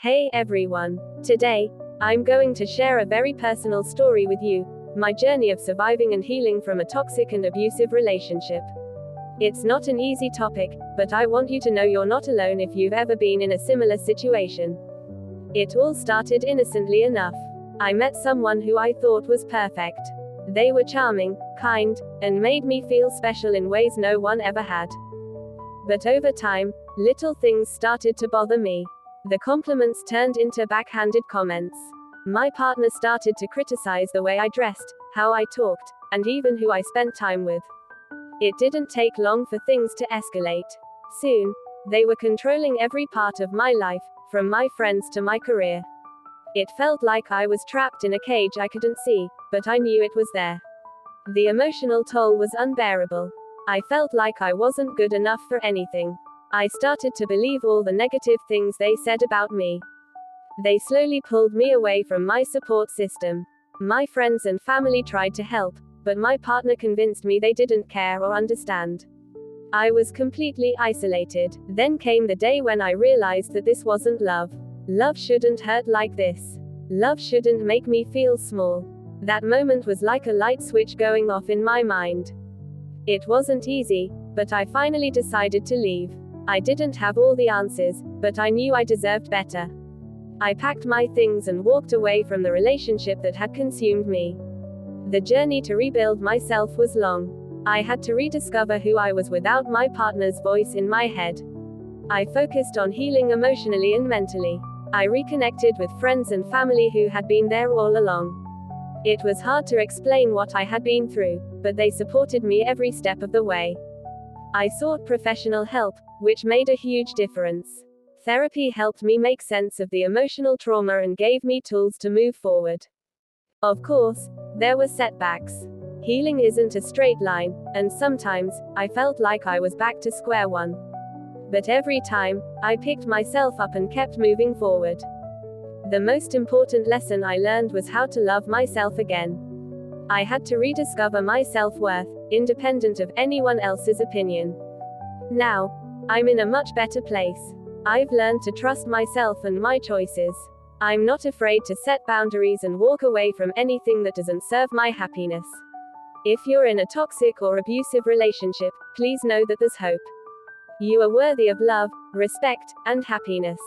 Hey everyone. Today, I'm going to share a very personal story with you, my journey of surviving and healing from a toxic and abusive relationship. It's not an easy topic, but I want you to know you're not alone if you've ever been in a similar situation. It all started innocently enough. I met someone who I thought was perfect. They were charming, kind, and made me feel special in ways no one ever had. But over time, little things started to bother me. The compliments turned into backhanded comments. My partner started to criticize the way I dressed, how I talked, and even who I spent time with. It didn't take long for things to escalate. Soon, they were controlling every part of my life, from my friends to my career. It felt like I was trapped in a cage I couldn't see, but I knew it was there. The emotional toll was unbearable. I felt like I wasn't good enough for anything. I started to believe all the negative things they said about me. They slowly pulled me away from my support system. My friends and family tried to help, but my partner convinced me they didn't care or understand. I was completely isolated. Then came the day when I realized that this wasn't love. Love shouldn't hurt like this. Love shouldn't make me feel small. That moment was like a light switch going off in my mind. It wasn't easy, but I finally decided to leave. I didn't have all the answers, but I knew I deserved better. I packed my things and walked away from the relationship that had consumed me. The journey to rebuild myself was long. I had to rediscover who I was without my partner's voice in my head. I focused on healing emotionally and mentally. I reconnected with friends and family who had been there all along. It was hard to explain what I had been through, but they supported me every step of the way. I sought professional help, which made a huge difference. Therapy helped me make sense of the emotional trauma and gave me tools to move forward. Of course, there were setbacks. Healing isn't a straight line, and sometimes, I felt like I was back to square one. But every time, I picked myself up and kept moving forward. The most important lesson I learned was how to love myself again. I had to rediscover my self-worth, independent of anyone else's opinion. Now, I'm in a much better place. I've learned to trust myself and my choices. I'm not afraid to set boundaries and walk away from anything that doesn't serve my happiness. If you're in a toxic or abusive relationship, please know that there's hope. You are worthy of love, respect, and happiness.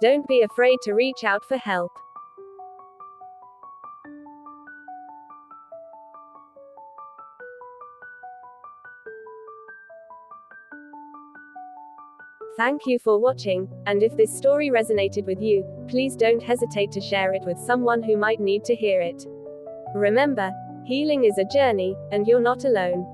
Don't be afraid to reach out for help. Thank you for watching, and if this story resonated with you, please don't hesitate to share it with someone who might need to hear it. Remember, healing is a journey, and you're not alone.